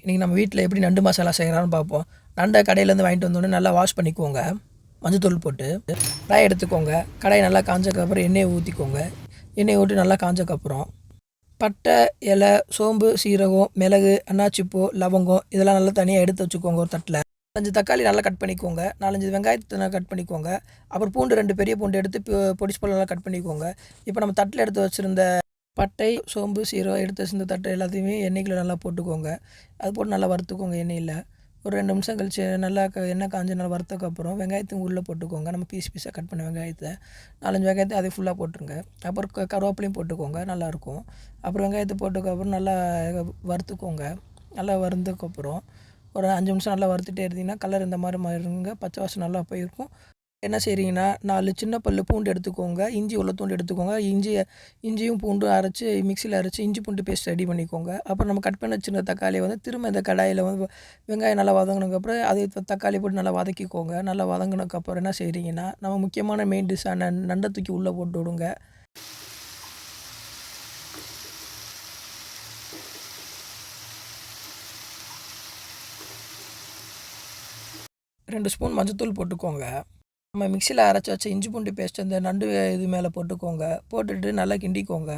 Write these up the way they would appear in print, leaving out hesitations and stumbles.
இன்றைக்கி நம்ம வீட்டில் எப்படி நண்டு மசாலா செய்கிறான்னு பார்ப்போம். நண்டை கடையிலேருந்து வாங்கிட்டு வந்தோடனே நல்லா வாஷ் பண்ணிக்கோங்க. மஞ்சத்தூள் போட்டு கடாயை எடுத்துக்கோங்க. கடாயை நல்லா காஞ்சக்கப்புறம் எண்ணெயை ஊற்றிக்கோங்க. எண்ணெயை ஊற்றி நல்லா காஞ்சக்கப்புறம் பட்டை, இலை, சோம்பு, சீரகம், மிளகு, அன்னாச்சிப்பூ, லவங்கம் இதெல்லாம் நல்லா தனியாக எடுத்து வச்சுக்கோங்க ஒரு தட்டில். 4 தக்காளி நல்லா கட் பண்ணிக்கோங்க. 4-5 வெங்காயத்தை கட் பண்ணிக்கோங்க. அப்புறம் பூண்டு 2 பெரிய பூண்டு எடுத்து பொடிச்சு போல நல்லா கட் பண்ணிக்கோங்க. இப்போ நம்ம தட்டில் எடுத்து வச்சுருந்த பட்டை, சோம்பு, சீரகம் எடுத்து வச்சிருந்த தட்டை எல்லாத்தையுமே எண்ணெய்க்குள்ள நல்லா போட்டுக்கோங்க. அது போட்டு நல்லா வறுத்துக்கோங்க எண்ணெயில். ஒரு 2 நிமிஷம் கழிச்சு நல்லா எண்ணெய் காஞ்சு நல்லா வறுத்தக்கப்புறம் வெங்காயத்தையும் உள்ளே போட்டுக்கோங்க. நம்ம பீஸாக கட் பண்ண வெங்காயத்தை 4-5 வெங்காயத்தை அதை ஃபுல்லாக போட்டுருங்க. அப்புறம் கருவேப்பிலையும் போட்டுக்கோங்க, நல்லாயிருக்கும். அப்புறம் வெங்காயத்தை போட்டதுக்கப்புறம் நல்லா வறுத்துக்கோங்க. நல்லா வறுத்ததுக்கப்புறம் ஒரு 5 நிமிஷம் நல்லா வறுத்துட்டே இருந்தீங்கன்னா கலர் இந்த மாதிரி மாறிடுங்க. பச்சை வாசம் நல்லா போயிருக்கும். என்ன செய்கிறீங்கன்னா 4 சின்ன பல் பூண்டு எடுத்துக்கோங்க. இஞ்சி உள்ள தூண்டு எடுத்துக்கோங்க. இஞ்சியும் பூண்டும் அரைச்சி மிக்சியில் அரைச்சி இஞ்சி பூண்டு பேஸ்ட் ரெடி பண்ணிக்கோங்க. அப்புறம் நம்ம கட் பண்ணி வச்சுருந்த தக்காளியை திரும்ப இந்த கடாயில் வெங்காயம் நல்லா வதங்கினதுக்கப்புறம் அதை தக்காளி போட்டு நல்லா வதக்கிக்கோங்க. நல்லா வதங்கினதுக்கப்புறம் என்ன செய்கிறீங்கன்னா நம்ம முக்கியமான மெயின் டிஷ்ஷான நண்டை தூக்கி உள்ளே போட்டு விடுங்க. 2 ஸ்பூன் மஞ்சத்தூள் போட்டுக்கோங்க. நம்ம மிக்சியில் அரைச்சி வச்ச இஞ்சி பூண்டு பேஸ்ட் இந்த நண்டு இது மேலே போட்டுக்கோங்க. போட்டுட்டு நல்லா கிண்டிக்கோங்க.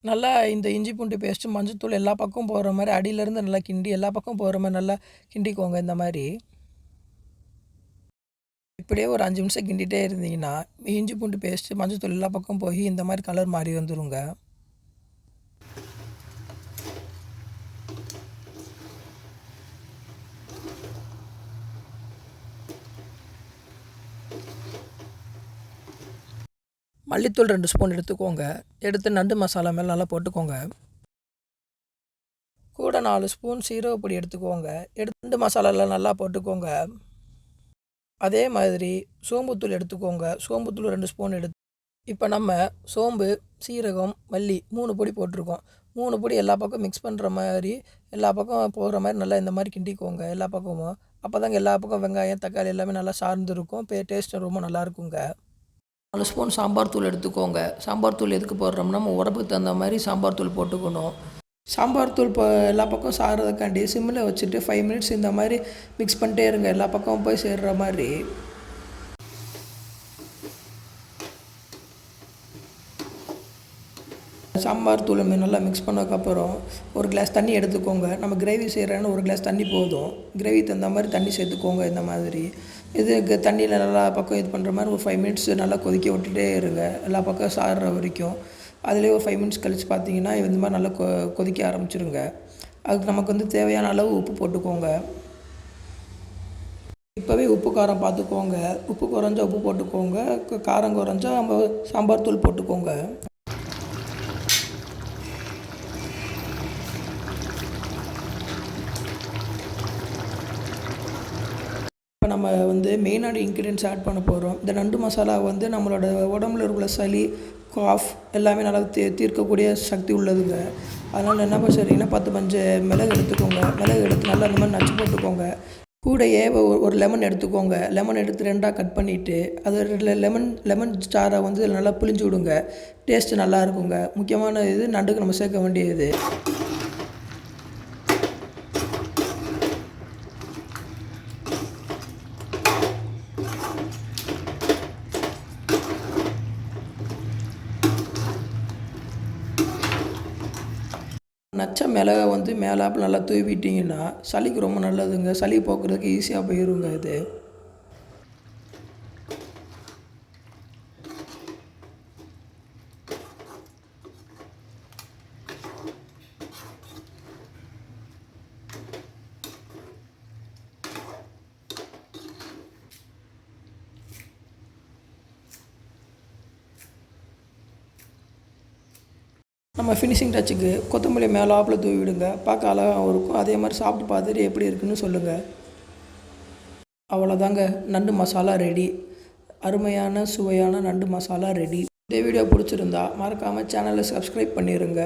நல்லா இந்த இஞ்சி பூண்டு பேஸ்ட்டு மஞ்சத்தூள் எல்லா பக்கம் போகிற மாதிரி அடியிலேருந்து நல்லா கிண்டி எல்லா பக்கம் போகிற மாதிரி நல்லா கிண்டிக்கோங்க. இந்த மாதிரி இப்படியே ஒரு 5 நிமிஷம் கிண்டிகிட்டே இருந்தீங்கன்னா இஞ்சி பூண்டு பேஸ்ட்டு மஞ்சத்தூள் எல்லா பக்கம் போய் இந்த மாதிரி கலர் மாறி வந்துடுங்க. மல்லித்தூள் 2 ஸ்பூன் எடுத்துக்கோங்க. எடுத்து நண்டு மசாலா மேலே நல்லா போட்டுக்கோங்க. கூட 4 ஸ்பூன் சீரகப்பொடி எடுத்துக்கோங்க. நண்டு மசாலாவில் நல்லா போட்டுக்கோங்க. அதே மாதிரி சோம்புத்தூள் எடுத்துக்கோங்க. சோம்புத்தூள் 2 ஸ்பூன் இப்போ நம்ம சோம்பு, சீரகம், மல்லி 3 பொடி போட்டிருக்கோம். 3 பொடி எல்லா பக்கம் மிக்ஸ் பண்ணுற மாதிரி எல்லா பக்கம் போகிற மாதிரி நல்லா இந்த மாதிரி கிண்டிக்கோங்க எல்லா பக்கமும். அப்போ தாங்க எல்லா பக்கம் வெங்காயம், தக்காளி எல்லாமே நல்லா சார்ந்துருக்கும். டேஸ்ட்டு ரொம்ப நல்லாயிருக்குங்க. 4 ஸ்பூன் சாம்பார் தூள் எடுத்துக்கோங்க. சாம்பார் தூள் எதுக்கு போடுறோம்னா நம்ம உடம்புக்கு தகுந்த மாதிரி சாம்பார் தூள் போட்டுக்கணும். சாம்பார் தூள் எல்லா பக்கம் சாகிறதுக்காண்டி சிம்மில் வச்சுட்டு 5 மினிட்ஸ் இந்த மாதிரி மிக்ஸ் பண்ணிட்டே இருங்க. எல்லா பக்கமும் போய் சேர்கிற மாதிரி. சாம்பார் தூள் நல்லா மிக்ஸ் பண்ணதுக்கப்புறம் ஒரு கிளாஸ் தண்ணி எடுத்துக்கோங்க. நம்ம கிரேவி செய்கிறேன்னு ஒரு கிளாஸ் தண்ணி போதும். கிரேவி தகுந்த மாதிரி தண்ணி சேர்த்துக்கோங்க. இந்த மாதிரி இதுக்கு தண்ணியில் நல்லா பக்கம் இது பண்ணுற மாதிரி ஒரு 5 மினிட்ஸ் நல்லா கொதிக்க விட்டுட்டே இருங்க. எல்லா பக்கம் சாறுற வரைக்கும். அதிலே ஒரு 5 மினிட்ஸ் கழித்து பார்த்தீங்கன்னா இந்த மாதிரி நல்லா கொதிக்க ஆரம்பிச்சிருங்க. அதுக்கு நமக்கு தேவையான அளவு உப்பு போட்டுக்கோங்க. இப்போவே உப்பு காரம் பார்த்துக்கோங்க. உப்பு குறைஞ்சா உப்பு போட்டுக்கோங்க. காரம் குறைஞ்சா நம்ம சாம்பார் தூள் போட்டுக்கோங்க. இப்போ நம்ம மெயினான இன்க்ரீடியன்ட்ஸ் ஆட் பண்ண போகிறோம். இந்த நண்டு மசாலா நம்மளோட உடம்புல இருக்கிற சளி, காஃப் எல்லாமே நல்லா தீர்க்கக்கூடிய சக்தி உள்ளதுங்க. அதனால் என்ன செய்றீங்கன்னா 10-15 மிளகு எடுத்துக்கோங்க. மிளகு எடுத்து நல்லா இந்த மாதிரி நச்சு போட்டுக்கோங்க. கூடையே ஒரு லெமன் எடுத்துக்கோங்க. லெமன் எடுத்து 2ஆக கட் பண்ணிவிட்டு அது லெமன் சாரை நல்லா புளிஞ்சு விடுங்க. டேஸ்ட்டு நல்லா இருக்குங்க. முக்கியமான இது நண்டுக்கு நம்ம சேர்க்க வேண்டியது. நச்ச மிளகை மேலாப்பில் நல்லா தூவிட்டிங்கன்னா சளிக்கு ரொம்ப நல்லதுங்க. சளி போக்குறதுக்கு ஈஸியாக போயிருங்க இது. நம்ம ஃபினிஷிங் டச்சுக்கு கொத்தமல்லி மேலாப்பில் தூவி விடுங்க. பார்க்க அழகாகவும் இருக்கும். அதே மாதிரி சாப்பிட்டு பார்த்துட்டு எப்படி இருக்குன்னு சொல்லுங்கள். அவ்வளோதாங்க, நண்டு மசாலா ரெடி. அருமையான சுவையான நண்டு மசாலா ரெடி. இந்த வீடியோ பிடிச்சிருந்தா மறக்காமல் சேனலை சப்ஸ்கிரைப் பண்ணிடுங்க.